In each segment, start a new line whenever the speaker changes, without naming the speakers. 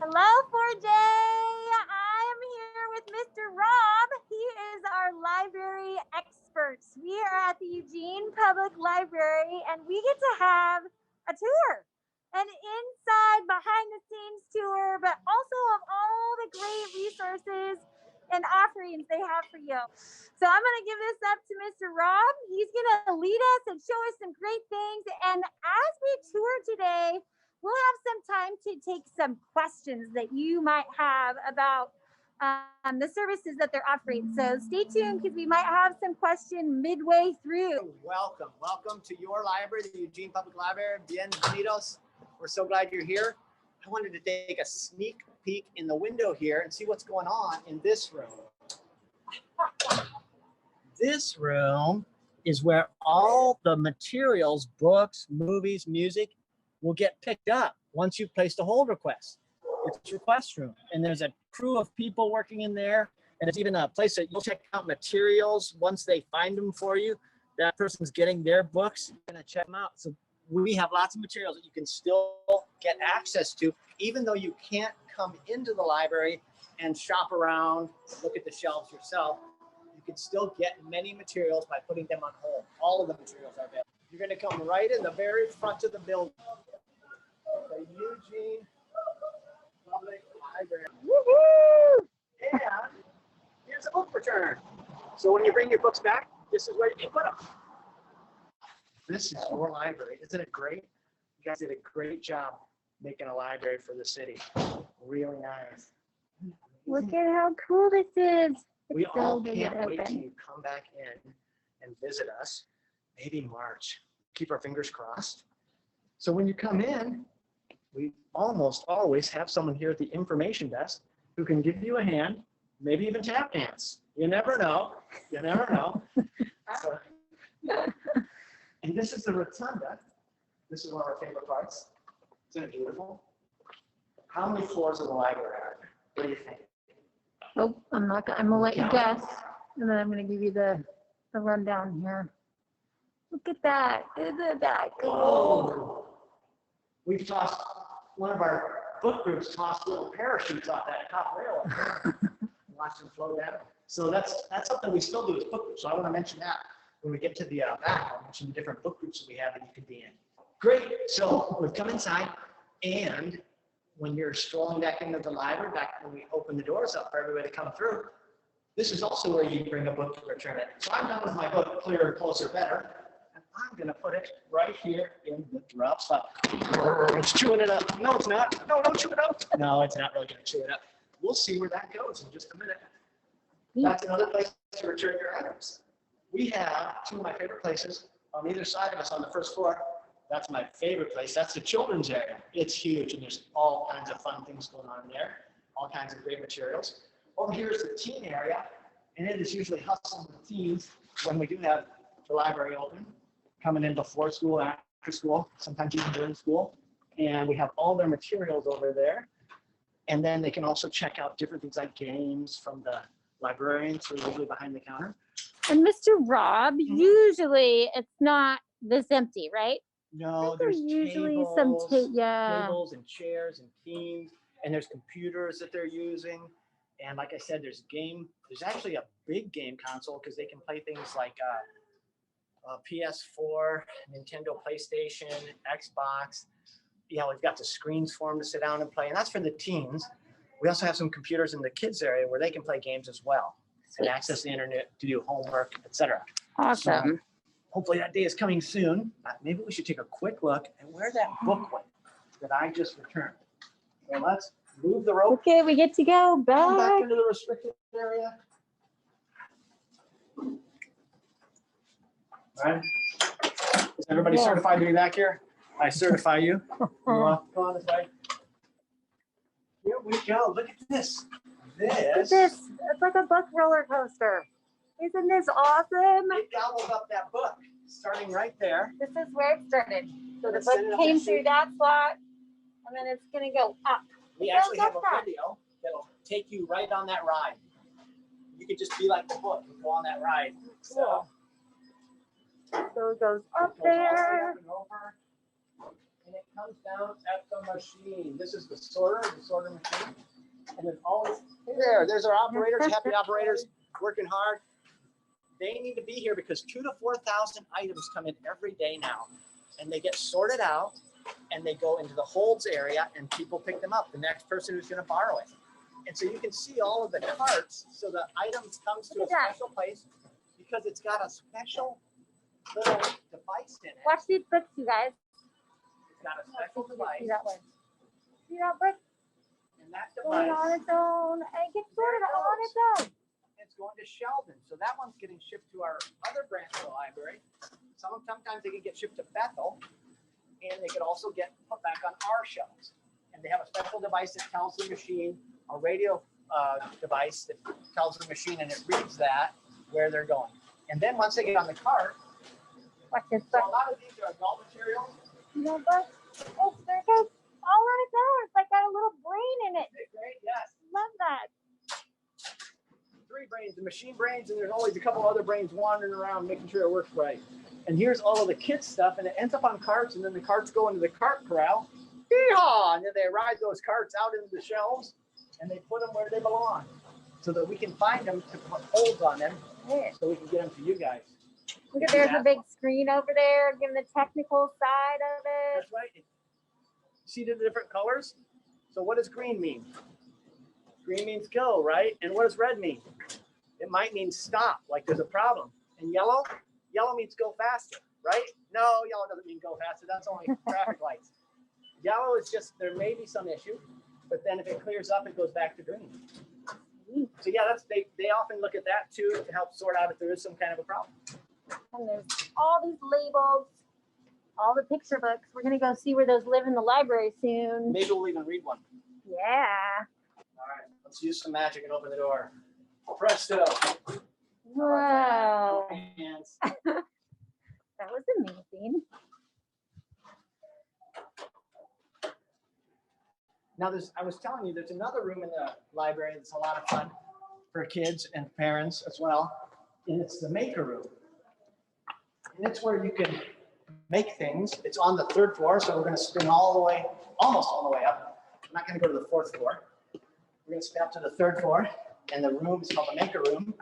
Hello, 4J. I am here with Mr. Rob. He is our library expert. We are at the Eugene Public Library, and we get to have a tour, an inside, behind-the-scenes tour, but also of all the great resources and offerings they have for you. So I'm going to give this up to Mr. Rob. He's going to lead us and show us some great things. And as we tour today, we'll have some time to take some questions that you might have about the services that they're offering. So stay tuned because we might have some question midway through.
Welcome to your library, the Eugene Public Library. Bienvenidos. We're so glad you're here. I wanted to take a sneak peek in the window here and see what's going on in this room. This room is where all the materials, books, movies, music, will get picked up once you've placed a hold request. It's a request room, and there's a crew of people working in there, and it's even a place that you'll check out materials once they find them for you. That person's getting their books, you're gonna check them out. So we have lots of materials that you can still get access to, even though you can't come into the library and shop around, look at the shelves yourself. You can still get many materials by putting them on hold. All of the materials are available. You're gonna come right in the very front of the building. The Eugene Public Library. Woohoo! And here's a book return. So when you bring your books back, this is where you can put them. This is your library. Isn't it great? You guys did a great job making a library for the city. Really nice.
Look at how cool this is.
We all can't wait till you come back in and visit us. Maybe March. Keep our fingers crossed. So when you come in, we almost always have someone here at the information desk who can give you a hand, maybe even tap dance. You never know. You never know. And this is the rotunda. This is one of our favorite parts. Isn't it beautiful? How many floors of the library are there? What do you think?
Oh, I'm gonna let you guess, and then I'm gonna give you the rundown here. Look at that. Isn't that cool?
Oh. We've tossed, one of our book groups tossed little parachutes off that top rail up there. Watch them float down. So that's something we still do as book groups. So I want to mention that when we get to the back. I'll mention the different book groups that we have that you can be in. Great. So we've come inside, and when you're strolling back into the library, back when we open the doors up for everybody to come through, this is also where you bring a book to return it. So I'm done with my book, Clearer, Closer, Better. And I'm going to put it right here in the drop spot. It's chewing it up. No, it's not. No, don't chew it up. No, it's not really going to chew it up. We'll see where that goes in just a minute. That's another place to return your items. We have two of my favorite places on either side of us on the first floor. That's my favorite place. That's the children's area. It's huge, and there's all kinds of fun things going on there, all kinds of great materials. Over here is the teen area, and it is usually hustling with teens when we do have the library open, coming in before school, after school, sometimes even during school. And we have all their materials over there. And then they can also check out different things like games from the librarians who are usually behind the counter.
And Mr. Rob, usually it's not this empty, right?
No, there's
usually
tables,
yeah.
tables and chairs and teams, and there's computers that they're using. And like I said, there's actually a big game console because they can play things like PS4, Nintendo, PlayStation, Xbox. Yeah, we've got the screens for them to sit down and play, and that's for the teens. We also have some computers in the kids area where they can play games as well and access the internet to do homework, etc.
Awesome.
So, hopefully that day is coming soon. Maybe we should take a quick look at where that book went that I just returned. So let's move the rope.
Okay, we get to go
Come back into the restricted area. All right. Is everybody certified to be back here? I certify you. Go on this way. Here we go. Look at this.
Look at this. It's like a book roller coaster. Isn't this awesome?
It gobbled up that book, starting right there.
This is where it started. So the book came through that slot, and then it's going to go up.
We actually have a video that'll take you right on that ride. You could just be like the book and go on that ride. So
it goes up there.
and it comes down at the machine. This is the sorter machine. And it's always there's our operators, happy operators working hard. They need to be here because 2,000 to 4,000 items come in every day now. And they get sorted out and they go into the holds area and people pick them up, the next person who's going to borrow it. And so you can see all of the carts. So the items comes to a special place because it's got a special little device in it.
Watch these books, you guys.
It's got a special device.
See that one? See that book?
And that
Going
device
on its own. It gets sorted on its own.
it's going to Sheldon. So that one's getting shipped to our other branch of the library. Sometimes they can get shipped to Bethel, and they could also get put back on our shelves. And they have a special device that tells the machine, a radio device that tells the machine, and it reads that where they're going. And then once they get on the cart,
Watch this
so
book.
a lot of these are adult materials.
You know, book. Oh, there it goes. All on its own. It's like got a little brain in it.
They're great, yes.
Love that.
3 brains, the machine brains, and there's always a couple other brains wandering around making sure it works right. And here's all of the kit stuff, and it ends up on carts, and then the carts go into the cart corral. Yeehaw! And then they ride those carts out into the shelves, and they put them where they belong, so that we can find them to put holds on them, so we can get them to you guys.
Look at there's a big screen over there, giving the technical side of it.
That's right. See the different colors? So what does green mean? Green means go, right? And what does red mean? It might mean stop, like there's a problem. And yellow? Yellow means go faster, right? No, yellow doesn't mean go faster. That's only traffic lights. Yellow is just, there may be some issue, but then if it clears up, it goes back to green. So yeah, they often look at that too to help sort out if there is some kind of a problem.
And there's all these labels, all the picture books. We're going to go see where those live in the library soon.
Maybe we'll even read one.
Yeah.
All right, let's use some magic and open the door. Presto.
Whoa.
Hands.
That was amazing.
Now, I was telling you, there's another room in the library that's a lot of fun for kids and parents as well. And it's the maker room. And it's where you can make things. It's on the 3rd floor, so we're going to spin all the way, almost all the way up. I'm not going to go to the 4th floor. We're going to spin up to the 3rd floor, and the room is called the maker room.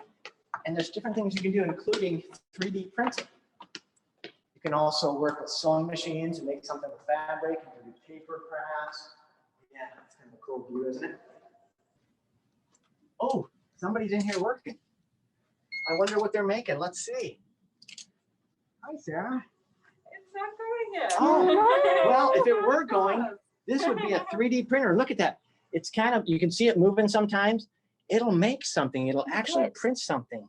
And there's different things you can do, including 3D printing. You can also work with sewing machines and make something with fabric. You can do paper crafts. Yeah, that's kind of a cool view, isn't it? Oh, somebody's in here working. I wonder what they're making. Let's see. Hi, Sarah.
It's not going yet.
Oh, well, if it were going, this would be a 3D printer. Look at that. It's kind of, you can see it moving sometimes. It'll make something. It'll actually print something.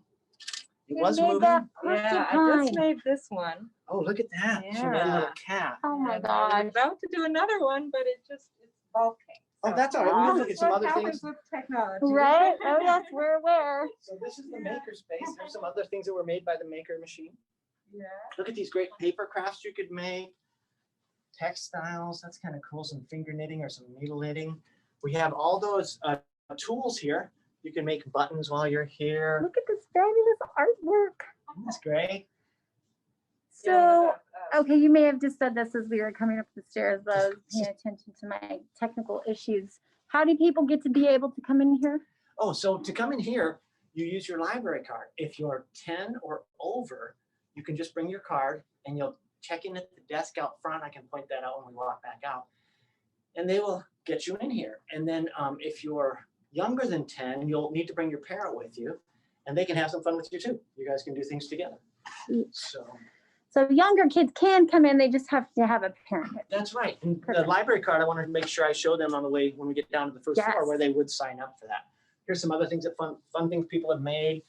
It was moving.
Yeah, I just made this one.
Oh, look at that. She made a little cat.
Oh my
And I
gosh.
was about to do another one, but it's bulking.
Oh, that's all right. We'll look at some other things.
With technology.
Right? Oh, yes, we're aware.
So this is the maker space. There's some other things that were made by the maker machine.
Yeah.
Look at these great paper crafts you could make. Textiles, that's kind of cool. Some finger knitting or some needle knitting. We have all those tools here. You can make buttons while you're here.
Look at this fabulous artwork.
That's great.
So, okay, you may have just said this as we were coming up the stairs, but I was paying attention to my technical issues. How do people get to be able to come in here?
Oh, so to come in here, you use your library card. If you're 10 or over, you can just bring your card and you'll check in at the desk out front. I can point that out when we walk back out. And they will get you in here. And then if you're younger than 10, you'll need to bring your parent with you, and they can have some fun with you too. You guys can do things together.
So younger kids can come in, they just have to have a parent.
That's right. And the
Perfect.
library card, I wanted to make sure I show them on the way when we get down to the first
Yes.
floor where they would sign up for that. Here's some other things that fun things people have made.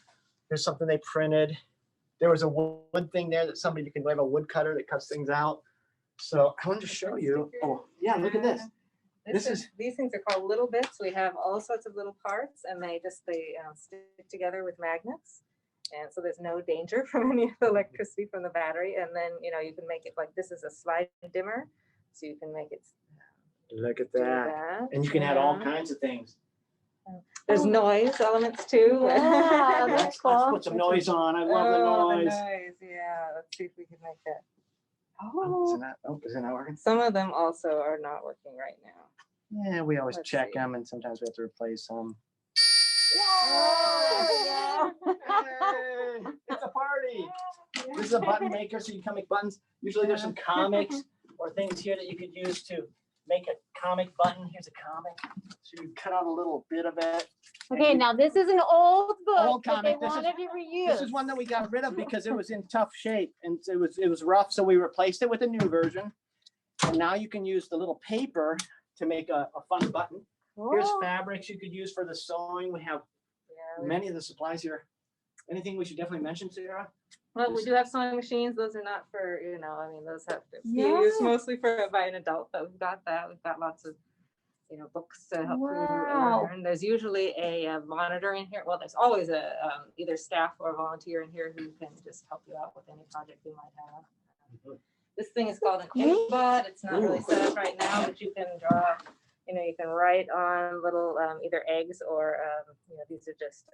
Here's something they printed. There was a wood thing there that somebody we have a wood cutter that cuts things out. So I wanted to show you. Oh, yeah, look at this.
These things are called little bits. We have all sorts of little parts, and they stick together with magnets. And so there's no danger from any of the electricity from the battery. And then, you can make it like this is a slide dimmer. So you can make it.
Look at
do
that. And you can add all kinds of things.
There's noise elements too.
Yeah, that's
Let's
cool.
put some noise on. I love the noise.
The noise. Yeah. Let's see if we can make that. Oh,
Isn't that working?
some of them also are not working right now.
Yeah, we always
Let's
check
see.
them, and sometimes we have to replace them.
Oh,
Hey, it's a party. This is a button maker, so you can make buttons. Usually there's some comics or things here that you could use to make a comic button. Here's a comic. So you cut out a little bit of it.
Okay, now this is an old book
Old
that they
comic. This is-
wanted to reuse.
This is one that we got rid of because it was in tough shape and it was rough. So we replaced it with a new version. And now you can use the little paper to make a fun button. Here's
Cool.
fabrics you could use for the sewing. We have
Yeah,
many of the supplies here. Anything we should definitely mention, Sarah?
well, we do have sewing machines. Those are not for, I mean, those have to be
Yeah.
used mostly by an adult, but we've got that. We've got lots of, books to help
Wow.
you learn. There's usually a monitor in here. Well, there's always a either staff or volunteer in here who can just help you out with any project you might have. This thing is called an inkbot. It's not really set up right now, but you can draw, you can write on little either eggs or, these are just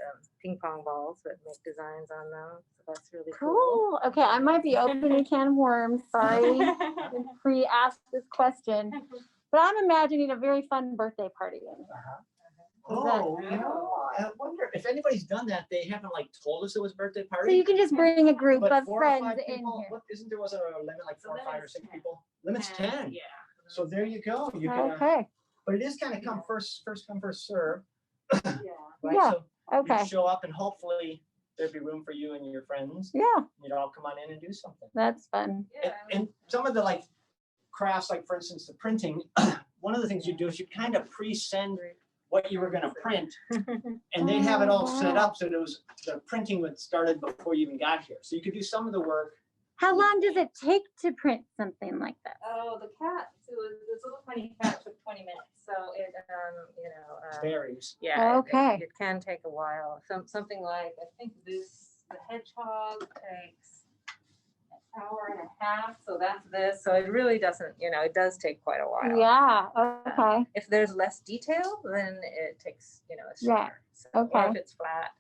ping pong balls that make designs on them. So that's really cool.
Cool. Okay, I might be opening a can of worms. Sorry, I pre-asked this question, but I'm imagining a very fun birthday party.
Oh, I wonder if anybody's done that. They haven't told us it was birthday
So
party.
you can just bring a group
But
of
4 or
friends
5
in
people,
here.
Isn't there was a limit like
The
4, 5, or
limit's
6
10.
people? Limit's 10.
Yeah.
So there you go. You can,
Okay.
but it is kind of first come, first serve.
Yeah.
Right?
Yeah.
So
Okay.
you show up and hopefully there'd be room for you and your friends.
Yeah,
You'd all come on in and do something.
that's fun.
And some of the crafts, for instance, the printing, one of the things you do is you kind of pre-send what you were going to print, and they'd have it all set up so the printing would started before you even got here. So you could do some of the work.
How long does it take to print something like that?
Oh, the cat. So this little tiny cat took 20 minutes. So it,
Varies.
yeah.
Okay.
It can take a while. Something like, I think the hedgehog takes an hour and a half. So that's this. So it really doesn't, it does take quite a while.
Yeah, okay.
If there's less detail, then it takes, a
Yeah,
shorter. So, or
okay.
if it's flat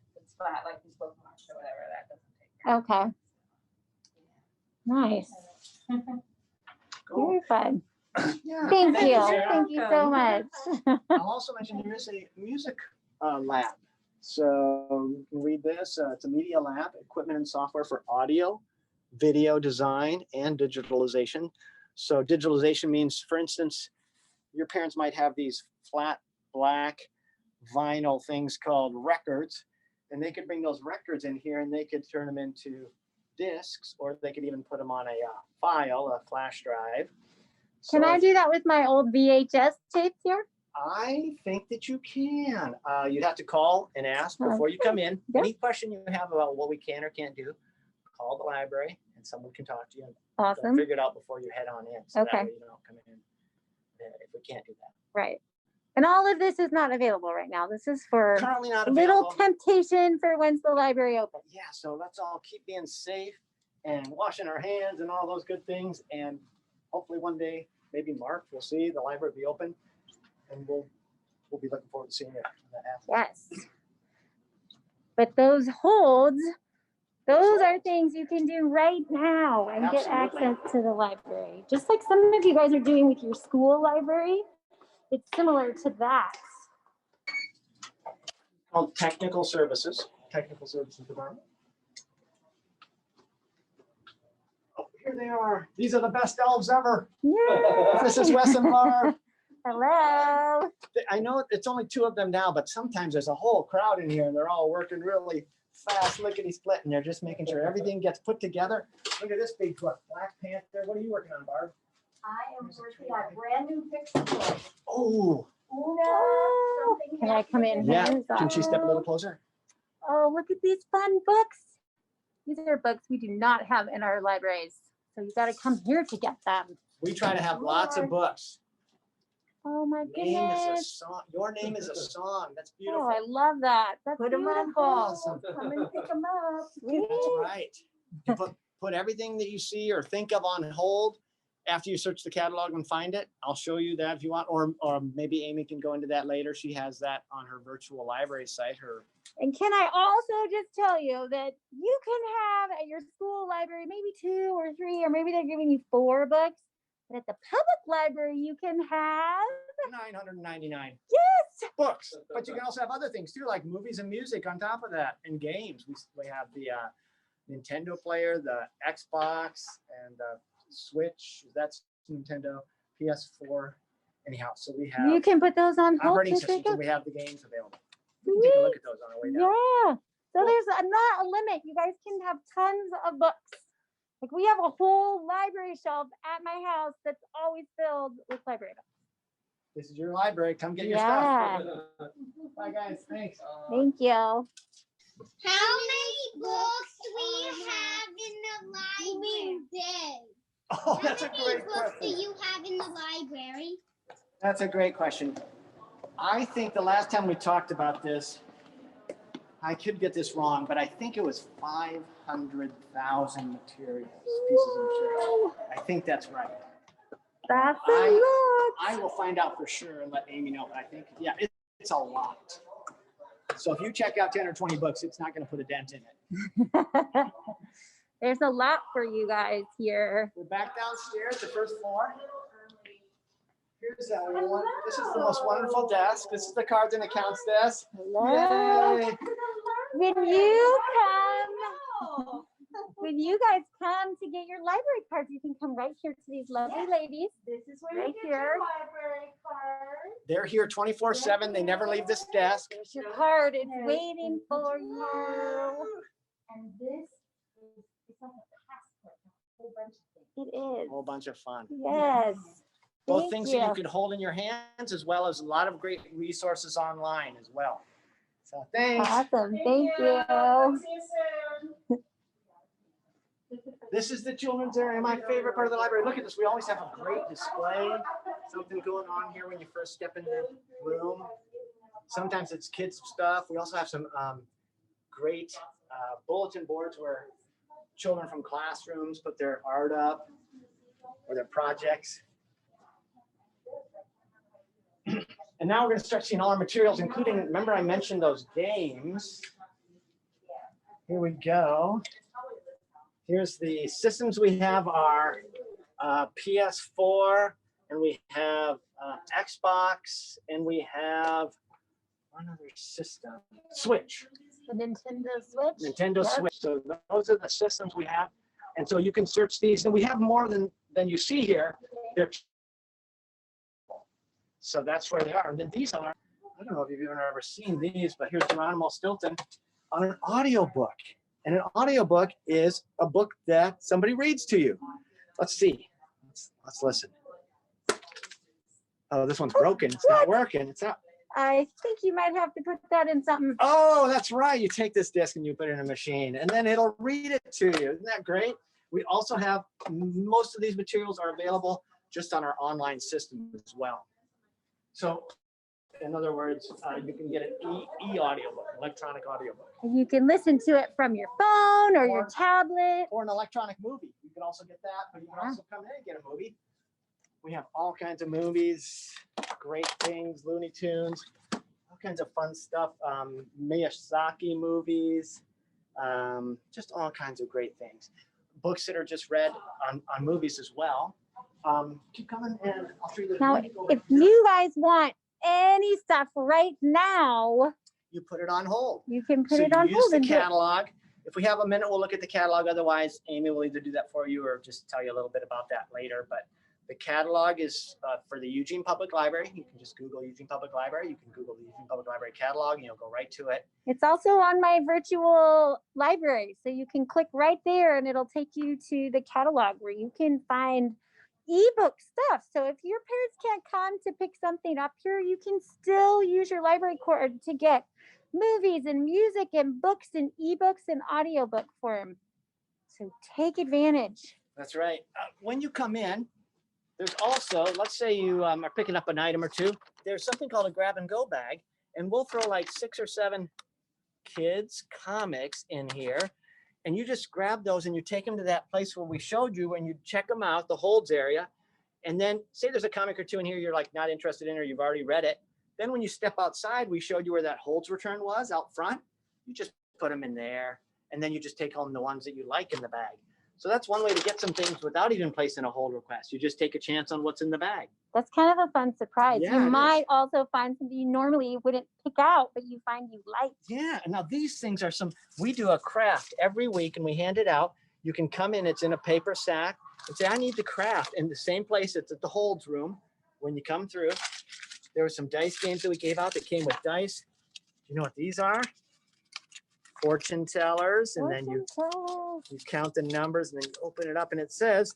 like these bookmarks or whatever, that doesn't take
Okay. Nice.
Cool.
Very fun.
Yeah.
Thank you.
Sarah.
Thank you so much.
I'll also mention there is a music lab. So you can read this. It's a media lab, equipment and software for audio, video design, and digitalization. So digitalization means, for instance, your parents might have these flat black vinyl things called records, and they could bring those records in here and they could turn them into discs, or they could even put them on a file, a flash drive.
Can
So
I do that with my old VHS tapes here?
I think that you can. You'd have to call and ask before you come in.
Yeah.
Any question you have about what we can or can't do, call the library and someone can talk to you. And
Awesome.
figure it out before you head on in. So
Okay.
that way you don't come in if we can't do that.
Right. And all of this is not available right now. This is for
Currently not
a little
available.
temptation for when's the library open.
Yeah, so let's all keep being safe and washing our hands and all those good things. And hopefully one day, maybe March, we'll see the library be open, and we'll be looking forward to seeing it.
Yes. But those holds, those are things you can do right now and get
Absolutely.
access to the library. Just like some of you guys are doing with your school library, it's similar to that.
Called Technical Services Department. Oh, here they are. These are the best elves ever.
Yeah.
This is Wes and Barb.
Hello.
I know it's only 2 of them now, but sometimes there's a whole crowd in here and they're all working really fast, lickety split, and they're just making sure everything gets put together. Look at this big book, Black Panther. What are you working on, Barb?
I am working on a brand new picture book.
Oh,
Oh, can I come in
yeah.
here?
Can she step a little closer?
Oh, look at these fun books. These are books we do not have in our libraries. So you got to come here to get them.
We try to have lots of books.
Oh my
Name is a
goodness.
song. Your name is a song. That's
Oh,
beautiful.
I love that. That's
Put 'em on
beautiful.
hold. Come and pick 'em up.
Sweet.
That's right. You put everything that you see or think of on hold, after you search the catalog and find it, I'll show you that if you want, or maybe Amy can go into that later. She has that on her virtual library site.
And can I also just tell you that you can have at your school library maybe 2 or 3, or maybe they're giving you 4 books. But at the public library, you can have
999
yes
books. But you can also have other things too, like movies and music on top of that, and games. We have the Nintendo player, the Xbox, and the Switch. That's Nintendo, PS4. Anyhow, so we have
You can put those on hold.
operating systems, and we have the games available. You can take a look at those on our way down.
Yeah. So there's not a limit. You guys can have tons of books. Like we have a whole library shelf at my house that's always filled with library books.
This is your library. Come get your
Yeah.
stuff. Bye, guys. Thanks.
Thank you.
How many books do we have in the library?
Oh, that's a
How many
great
books do
question.
you have in the library?
That's a great question. I think the last time we talked about this, I could get this wrong, but I think it was 500,000 materials, pieces of material. I think that's right.
That's a
I
lot.
will find out for sure and let Amy know, but I think, yeah, it's a lot. So if you check out 10 or 20 books, it's not going to put a dent in it.
There's a lot for you guys here.
We're back downstairs, the first floor. Here's everyone. This is the most wonderful desk. This is the cards and accounts desk.
Hello.
Yay.
When you guys come to get your library cards, you can come right here to these lovely ladies.
This is where
Right
you get
here.
your library card.
They're here 24/7. They never leave this desk.
There's your card. It's waiting for you.
And this is, it's like a passport, a whole bunch of things.
It
A
is.
whole bunch of fun.
Yes.
Both
Thank
things
you.
that you could hold in your hands, as well as a lot of great resources online as well. So thanks.
Awesome. Thank you.
See you soon.
This is the children's area, my favorite part of the library. Look at this. We always have a great display. Something going on here when you first step in the room. Sometimes it's kids stuff. We also have some great bulletin boards where children from classrooms put their art up or their projects. And now we're going to start seeing all our materials, including, remember I mentioned those games. Here we go. Here's the systems we have are PS4, and we have Xbox, and we have one other system, Switch.
The Nintendo Switch.
Nintendo
Yep.
Switch. So those are the systems we have. And so you can search these, and we have more than you see here. They're So that's where they are. And then these are, I don't know if you've ever seen these, but here's Geronimo Stilton on an audiobook. And an audiobook is a book that somebody reads to you. Let's see. Let's listen. Oh, this one's broken. It's not working. It's not.
I think you might have to put that in something.
Oh, that's right. You take this disc and you put it in a machine, and then it'll read it to you. Isn't that great? We also have, most of these materials are available just on our online system as well. So in other words, you can get an e-audiobook, electronic audiobook.
You can listen to it from your phone or your
Or-
tablet.
Or an electronic movie. You can also get that, but you can also come in and get a movie. We have all kinds of movies, great things, Looney Tunes, all kinds of fun stuff, Miyazaki movies, just all kinds of great things. Books that are just read on movies as well. Keep coming and I'll show you the
Now,
link.
if you guys want any stuff right now,
You put it on hold.
you can put
So
it on
you use
hold
the
and do it.
catalog. If we have a minute, we'll look at the catalog. Otherwise, Amy will either do that for you or just tell you a little bit about that later. But the catalog is for the Eugene Public Library. You can just Google Eugene Public Library. You can Google the Eugene Public Library catalog and you'll go right to it.
It's also on my virtual library. So you can click right there and it'll take you to the catalog where you can find ebook stuff. So if your parents can't come to pick something up here, you can still use your library card to get movies and music and books and ebooks and audiobook form. So take advantage.
That's right. When you come in, there's also, let's say you are picking up an item or two, there's something called a grab and go bag, and we'll throw like 6 or 7 kids comics in here, and you just grab those and you take them to that place where we showed you, and you check them out, the holds area, And then say there's a comic or two in here you're like not interested in or you've already read it. Then when you step outside, we showed you where that holds return was out front. You just put them in there, and then you just take home the ones that you like in the bag. So that's one way to get some things without even placing a hold request. You just take a chance on what's in the bag.
That's kind of a fun surprise.
Yeah,
You
it
might
is.
also find something you normally wouldn't pick out, but you find you like.
Yeah, and now these things are we do a craft every week and we hand it out. You can come in, it's in a paper sack, and say, I need the craft in the same place. It's at the holds room. When you come through, there were some dice games that we gave out that came with dice. You know what these are? Fortune tellers. And then you count the numbers and then you open it up and it says,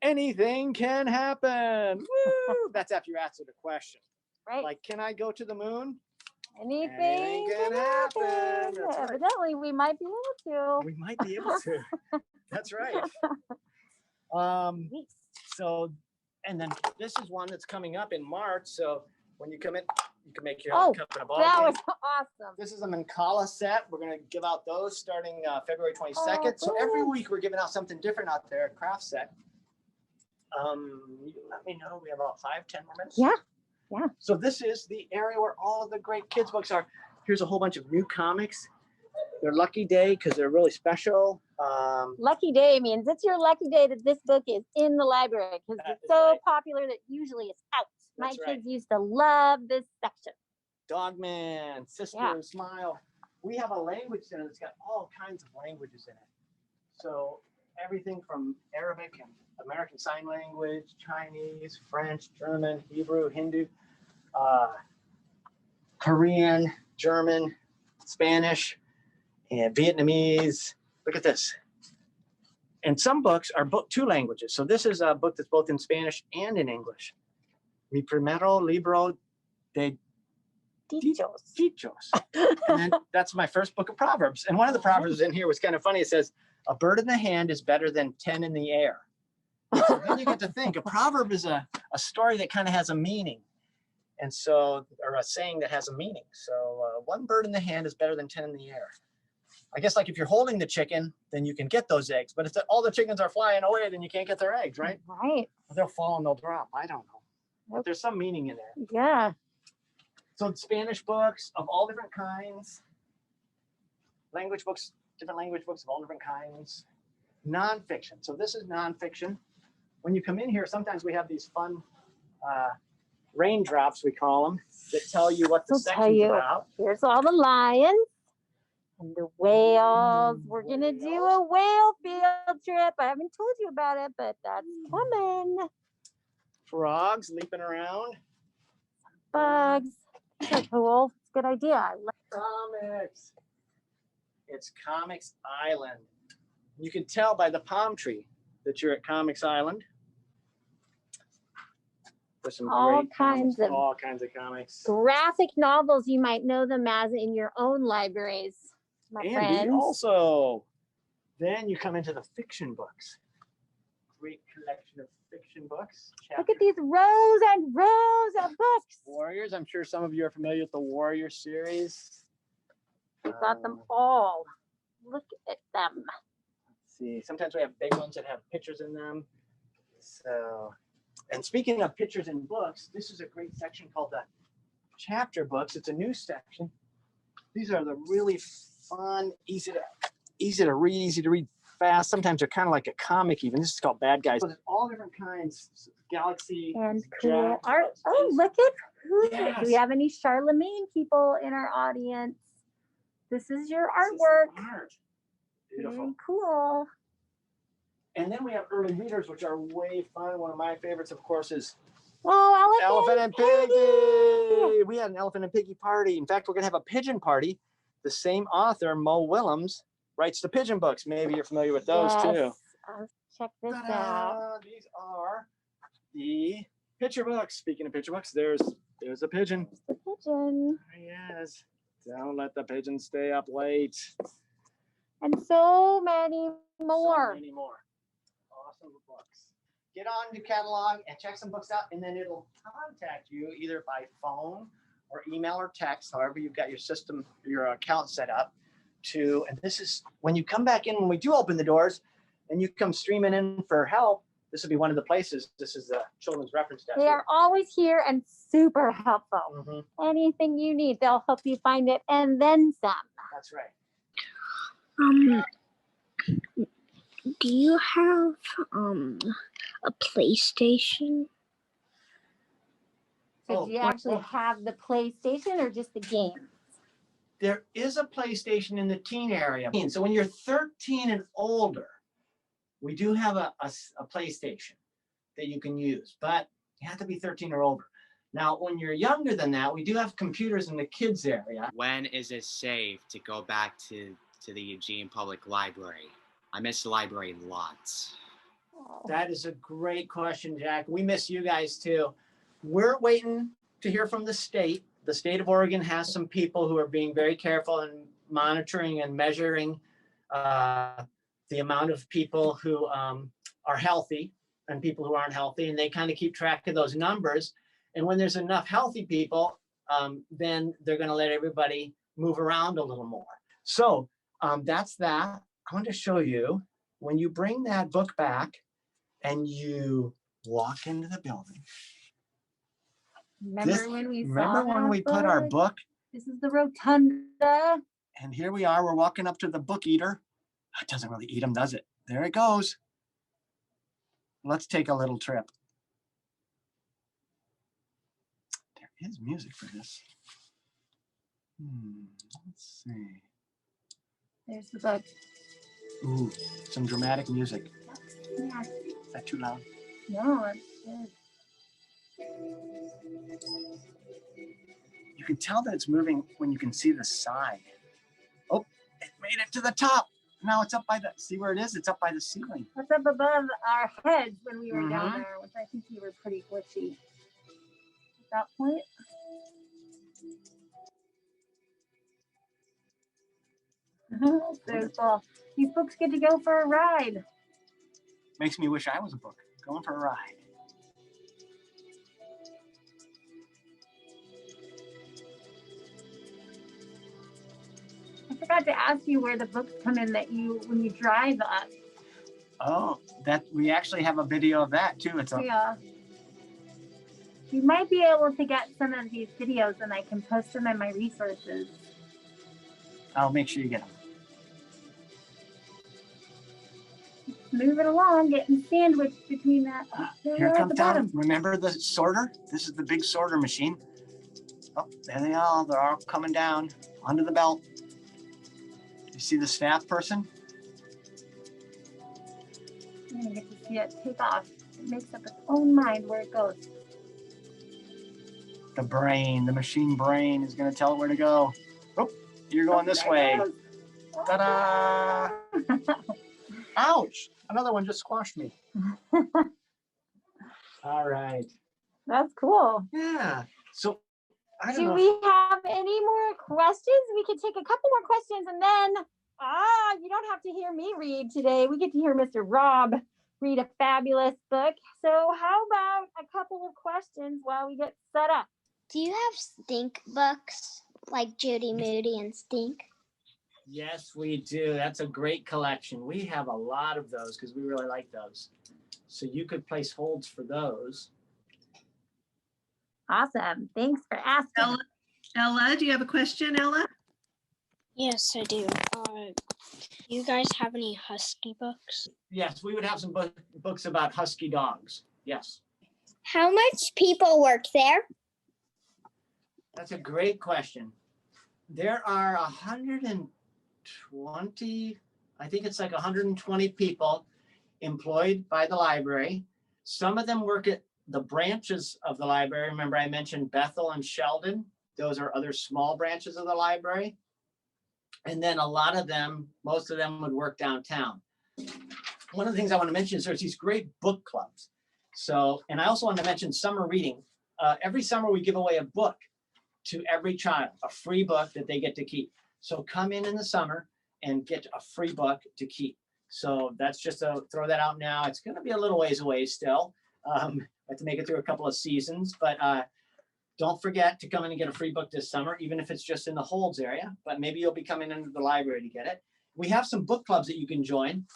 anything can happen. Woo! That's after you answer the question.
Right.
Like, can I go to the moon?
Anything
can happen. That's right.
Evidently, we might be able to.
We might be able to. That's right. So, and then this is one that's coming up in March. So when you come in, you can make your own cup and a ball.
That
game.
was awesome.
This is a Mancala set. We're going to give out those starting February 22nd. So every week we're giving out something different out there, a craft set. You let me know. We have about 5-10 more minutes.
Yeah. Yeah.
So this is the area where all of the great kids books are. Here's a whole bunch of new comics. They're lucky day because they're really special.
Lucky day means it's your lucky day that this book is in the library because it's so popular that usually it's out. My kids used to love this section.
Dogman, Sister, Smile. We have a language center that's got all kinds of languages in it. So everything from Arabic and American Sign Language, Chinese, French, German, Hebrew, Hindu, Korean, German, Spanish, and Vietnamese. Look at this. And some books are two languages. So this is a book that's both in Spanish and in English. Mi primero libro de dichos. And then that's my first book of Proverbs. And one of the Proverbs in here was kind of funny. It says, a bird in the hand is better than 10 in the air. So then you get to think, a proverb is a story that kind of has a meaning. And so, or a saying that has a meaning. So one bird in the hand is better than 10 in the air. I guess like if you're holding the chicken, then you can get those eggs. But if all the chickens are flying away, then you can't get their eggs, right?
Right.
They'll fall and they'll drop. I don't know. But there's some meaning in there.
Yeah.
So Spanish books of all different kinds. Language books, different language books of all different kinds. Nonfiction. So this is nonfiction. When you come in here, sometimes we have these fun raindrops, we call them, that tell you what the section's about.
Here's all the lions and the whales. We're going to do a whale field trip. I haven't told you about it, but that's coming.
Frogs leaping around.
Bugs. That's cool. It's a good idea. I love
comics. It's Comics Island. You can tell by the palm tree that you're at Comics Island. There's some
all
great
kinds
of comics.
Graphic novels, you might know them as in your own libraries, my friends.
Also, then you come into the fiction books. Great collection of fiction books.
Look at these rows and rows of books.
Warriors. I'm sure some of you are familiar with the Warrior series.
We got them all. Look at them.
Let's see. Sometimes we have big ones that have pictures in them. So, and speaking of pictures in books, this is a great section called the chapter books. It's a new section. These are the really fun, easy to read fast. Sometimes they're kind of like a comic even. This is called Bad Guys. So there's all different kinds. Galaxy.
And cool art. Oh, look at who. Yes. Do we have any Charlemagne people in our audience? This is your artwork.
Art. Beautiful.
Very cool.
And then we have early readers, which are way fun. One of my favorites, of course, is
Elephant
and Piggy. We had an Elephant and Piggy party. In fact, we're going to have a pigeon party. The same author, Mo Willems, writes the pigeon books. Maybe you're familiar with those too.
Check this out.
These are the picture books. Speaking of picture books, there's a pigeon.
The pigeon.
Yes. Don't let the pigeon stay up late.
And so many more.
So many more. Awesome books. Get on your catalog and check some books out, and then it'll contact you either by phone or email or text, however you've got your system, your account set up and this is when you come back in, when we do open the doors and you come streaming in for help, this would be one of the places. This is the children's reference desk.
They are always here and super helpful.
Mhm.
Anything you need, they'll help you find it and then some.
That's right.
Do you have a PlayStation?
So do you actually have the PlayStation or just the game?
There is a PlayStation in the teen area. So when you're 13 and older, we do have a PlayStation that you can use, but you have to be 13 or older. Now, when you're younger than that, we do have computers in the kids area.
When is it safe to go back to the Eugene Public Library? I miss the library lots.
That is a great question, Jack. We miss you guys too. We're waiting to hear from the state. The state of Oregon has some people who are being very careful and monitoring and measuring the amount of people who are healthy and people who aren't healthy, and they kind of keep track of those numbers. And when there's enough healthy people, then they're going to let everybody move around a little more. So that's that. I want to show you when you bring that book back and you walk into the building.
Remember when we
put our book?
This is the rotunda.
And here we are. We're walking up to the book eater. It doesn't really eat them, does it? There it goes. Let's take a little trip. There is music for this. Let's see.
There's the book.
Ooh, some dramatic music.
Yeah.
Is that too loud?
No, it's good.
You can tell that it's moving when you can see the side. Oh, it made it to the top. Now it's up by the, see where it is? It's up by the ceiling.
It's up above our heads when we were down there, which I think you were pretty glitchy at that point. So cool. These books get to go for a ride.
Makes me wish I was a book. Going for a ride.
I forgot to ask you where the books come in that you, when you drive us.
Oh, that we actually have a video of that too. It's a,
Yeah. You might be able to get some of these videos and I can post them in my resources.
I'll make sure you get them.
Moving along, getting sandwiched between that.
Here comes down. Remember the sorter? This is the big sorter machine. Oh, there they are. They're all coming down onto the belt. You see the staff person?
I'm gonna get to see it take off. It makes up its own mind where it goes.
The brain, the machine brain is going to tell it where to go. Oh, you're going this way. Ta-da! Ouch! Another one just squashed me. All right.
That's cool.
Yeah. So, I don't
Do
know.
we have any more questions? We can take a couple more questions and then, you don't have to hear me read today. We get to hear Mr. Rob read a fabulous book. So how about a couple of questions while we get set up?
Do you have stink books like Judy Moody and Stink?
Yes, we do. That's a great collection. We have a lot of those because we really like those. So you could place holds for those.
Awesome. Thanks for asking.
Ella, do you have a question, Ella?
Yes, I do. You guys have any husky books?
Yes, we would have some books about husky dogs. Yes.
How much people work there?
That's a great question. There are 120, I think it's like 120 people employed by the library. Some of them work at the branches of the library. Remember I mentioned Bethel and Sheldon. Those are other small branches of the library. And then a lot of them, most of them would work downtown. One of the things I want to mention is there's these great book clubs. So, and I also want to mention summer reading. Every summer we give away a book to every child, a free book that they get to keep. So come in the summer and get a free book to keep. So that's just to throw that out now. It's going to be a little ways away still. I have to make it through a couple of seasons, but don't forget to come in and get a free book this summer, even if it's just in the holds area, but maybe you'll be coming into the library to get it. We have some book clubs that you can join.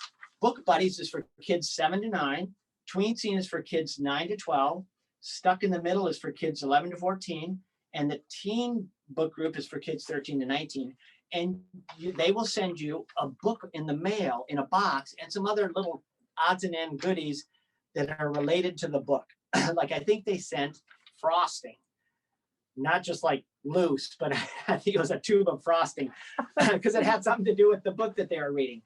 Book Buddies is for kids 7 to 9. tween scene is for kids 9 to 12. Stuck in the middle is for kids 11 to 14. And the teen book group is for kids 13 to 19. And they will send you a book in the mail in a box and some other little odds and end goodies that are related to the book. Like I think they sent frosting, not just like loose, but I think it was a tube of frosting because it had something to do with the book that they were reading.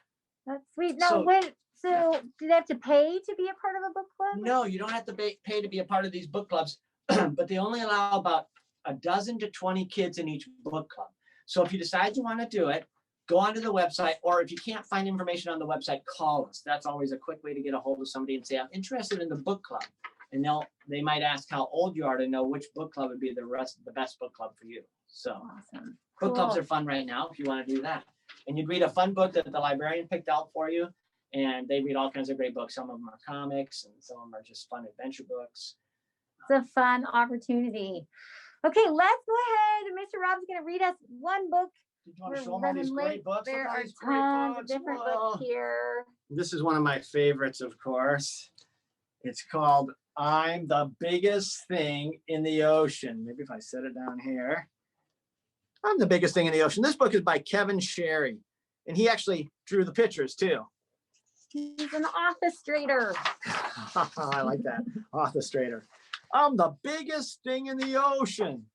That's sweet. Now,
So-
so do they have to pay to be a part of a book club?
No, you don't have to pay to be a part of these book clubs, but they only allow about a dozen to 20 kids in each book club. So if you decide you want to do it, go onto the website, or if you can't find information on the website, call us. That's always a quick way to get a hold of somebody and say, I'm interested in the book club. And they might ask how old you are to know which book club would be the best book club for you. So
Awesome.
book clubs
Cool.
are fun right now if you want to do that. And you'd read a fun book that the librarian picked out for you. And they read all kinds of great books. Some of them are comics and some of them are just fun adventure books.
It's a fun opportunity. Okay, let's go ahead. Mr. Rob's going to read us one book.
Did you want to
We're
show them all these
running
great
late.
books?
There
Look at
are
these great
tons of
books.
different
Whoa.
books here.
This is one of my favorites, of course. It's called I'm the Biggest Thing in the Ocean. Maybe if I set it down here. I'm the Biggest Thing in the Ocean. This book is by Kevin Sherry. And he actually drew the pictures too.
He's an orchestrator.
I like that. Orchestrator. I'm the biggest thing in the ocean.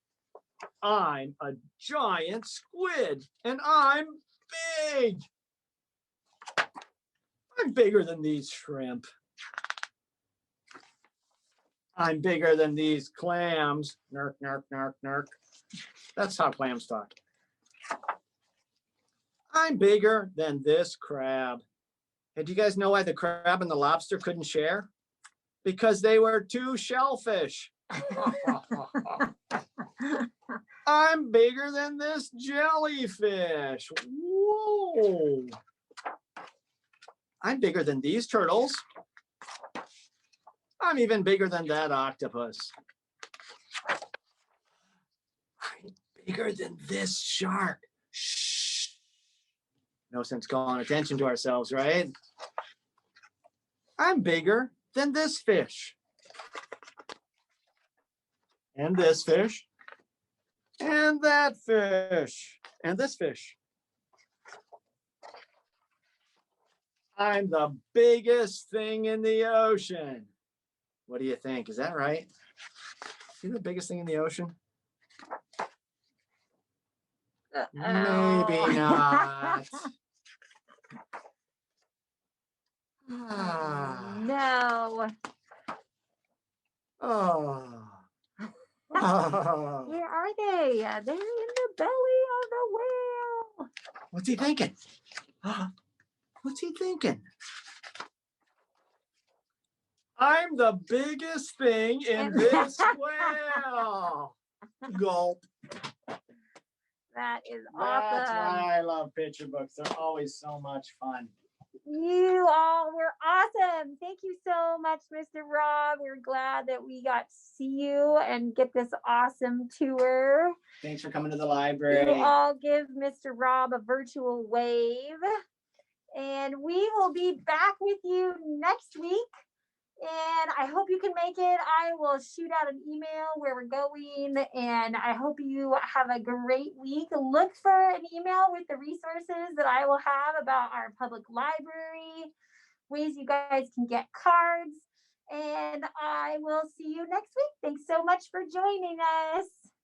I'm a giant squid and I'm big. I'm bigger than these shrimp. I'm bigger than these clams. Nark, nark, nark, nark. That's how clams talk. I'm bigger than this crab. And do you guys know why the crab and the lobster couldn't share? Because they were too shellfish. I'm bigger than this jellyfish. Whoa. I'm bigger than these turtles. I'm even bigger than that octopus. I'm bigger than this shark. Shh. No sense calling attention to ourselves, right? I'm bigger than this fish. And this fish. And that fish. And this fish. I'm the biggest thing in the ocean. What do you think? Is that right? You the biggest thing in the ocean? Maybe not.
No.
Oh. Oh.
Where are they? They're in the belly of the whale.
What's he thinking? What's he thinking? I'm the biggest thing in this whale. Gulp.
That is
That's
awesome.
why I love picture books. They're always so much fun.
You all were awesome. Thank you so much, Mr. Rob. We're glad that we got to see you and get this awesome tour.
Thanks for coming to the
You
library.
all give Mr. Rob a virtual wave. And we will be back with you next week. And I hope you can make it. I will shoot out an email where we're going. And I hope you have a great week. Look for an email with the resources that I will have about our public library, ways you guys can get cards. And I will see you next week. Thanks so much for joining us.